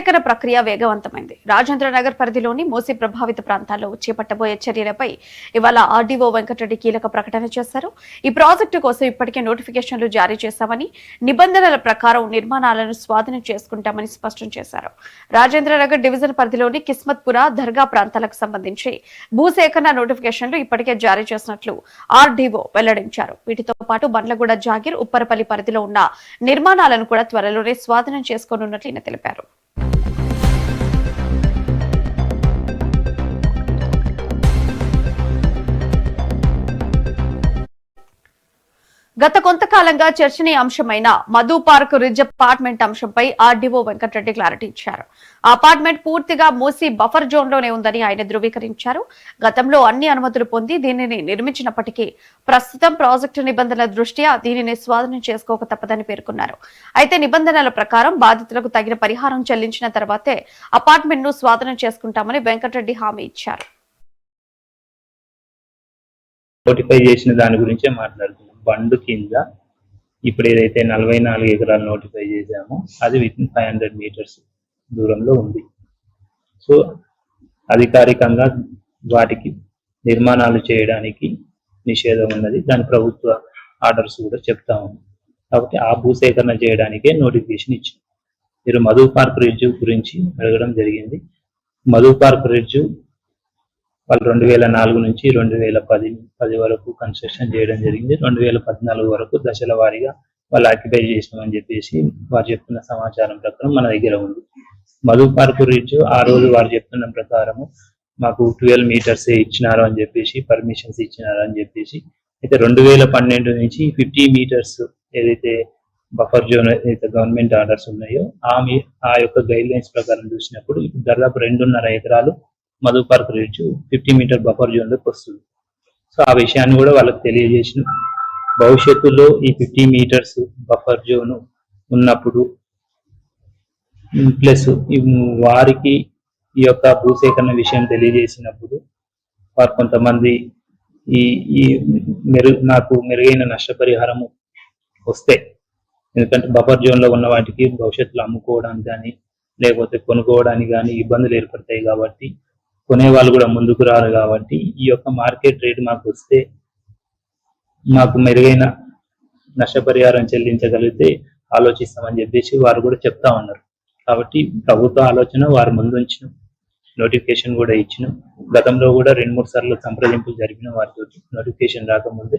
సేకరణ ప్రక్రియ వేగవంతమైంది. రాజేంద్రనగర్ పరిధిలోని మూసీ ప్రభావిత ప్రాంతాల్లో చేపట్టబోయే చర్యలపై ఇవాళ ఆర్డీఓ వెంకటరెడ్డి కీలక ప్రకటన చేశారు. ఈ ప్రాజెక్టు కోసం ఇప్పటికే నోటిఫికేషన్లు జారీ చేశామని, నిబంధనల ప్రకారం నిర్మాణాలను స్వాధీనం చేసుకుంటామని స్పష్టం చేశారు. రాజేంద్రనగర్ డివిజన్ పరిధిలోని కిస్మత్పుర, దర్గా ప్రాంతాలకు సంబంధించి భూసేకరణ నోటిఫికేషన్లు ఇప్పటికే జారీ చేసినట్లు ఆర్డీఓ వెల్లడించారు. వీటితో పాటు బండ్లగూడ, జాగీర్, ఉప్పరపల్లి పరిధిలో ఉన్న నిర్మాణాలను కూడా త్వరలోనే స్వాధీనం చేసుకోనున్నట్లు ఈయన తెలిపారు. గత కొంతకాలంగా చర్చనీయాంశమైన మధు పార్క్ రిడ్జ్ అపార్ట్మెంట్ అంశంపై ఆర్డీఓ వెంకటరెడ్డి క్లారిటీ ఇచ్చారు. ఆ అపార్ట్మెంట్ పూర్తిగా మూసి బఫర్ జోన్ లోనే ఉందని ఆయన ధృవీకరించారు. గతంలో అన్ని అనుమతులు పొంది దీనిని నిర్మించినప్పటికీ ప్రస్తుతం ప్రాజెక్టు నిబంధనల దృష్ట్యా దీనిని స్వాధీనం చేసుకోక తప్పదని పేర్కొన్నారు. అయితే నిబంధనల ప్రకారం బాధితులకు తగిన పరిహారం చెల్లించిన తర్వాతే అపార్ట్మెంట్ ను స్వాధీనం చేసుకుంటామని వెంకటరెడ్డి హామీ ఇచ్చారు. నోటిఫై చేసిన దాని గురించే మాట్లాడుతున్నాం. బండు కింద ఇప్పుడు ఏదైతే 44 ఎకరాలు నోటిఫై చేశామో అది విత్ 500 మీటర్స్ దూరంలో ఉంది. సో అధికారికంగా వాటికి నిర్మాణాలు చేయడానికి నిషేధం ఉన్నది. దాని ప్రభుత్వ ఆర్డర్స్ కూడా చెప్తా ఉంది. కాబట్టి ఆ భూసేకరణ చేయడానికే నోటిఫికేషన్ ఇచ్చింది. మీరు మధు పార్క్ రిడ్జ్ గురించి అడగడం జరిగింది. మధు పార్క్ రిడ్జ్ వాళ్ళు 2004 నుంచి 2010 వరకు కన్స్ట్రక్షన్ చేయడం జరిగింది. 2014 వరకు దశల వారీగా వాళ్ళు ఆక్యుపై చేసినామని చెప్పేసి వారు చెప్తున్న సమాచారం ప్రకారం మన దగ్గర ఉంది. మధు పార్క్ రిడ్జ్ ఆ రోజు వారు చెప్తున్న ప్రకారము మాకు 12 మీటర్స్ ఇచ్చినారు అని చెప్పేసి, పర్మిషన్స్ ఇచ్చినారు అని చెప్పేసి, అయితే 2012 నుంచి 50 మీటర్స్ ఏదైతే బఫర్ జోన్ ఏదైతే గవర్నమెంట్ ఆర్డర్స్ ఉన్నాయో ఆ యొక్క గైడ్ లైన్స్ ప్రకారం చూసినప్పుడు ఇప్పుడు దాదాపు 2.5 ఎకరాలు Madhu park ridge 50 metre buffer zone లోకి వస్తుంది. సో ఆ విషయాన్ని కూడా వాళ్ళకి తెలియజేసిన, భవిష్యత్తులో ఈ 50 మీటర్స్ బఫర్ జోన్ ఉన్నప్పుడు ప్లస్ వారికి ఈ యొక్క భూసేకరణ విషయం తెలియజేసినప్పుడు వారు కొంతమంది ఈ నాకు మెరుగైన నష్టపరిహారము వస్తే, ఎందుకంటే బఫర్ జోన్ లో ఉన్న వాటికి భవిష్యత్తులో అమ్ముకోవడానికి కానీ లేకపోతే కొనుక్కోవడానికి కానీ ఇబ్బందులు ఏర్పడతాయి. కాబట్టి కొనే వాళ్ళు కూడా ముందుకు రారు. కాబట్టి ఈ యొక్క మార్కెట్ రేట్ మాకు వస్తే మాకు మెరుగైన నష్టపరిహారం చెల్లించగలిగితే ఆలోచిస్తామని చెప్పేసి వారు కూడా చెప్తా ఉన్నారు. కాబట్టి ప్రభుత్వ ఆలోచన వారు ముందుంచిన నోటిఫికేషన్ కూడా ఇచ్చిన, గతంలో కూడా 2-3 సార్లు సంప్రదింపులు జరిపిన వారితో నోటిఫికేషన్ రాకముందే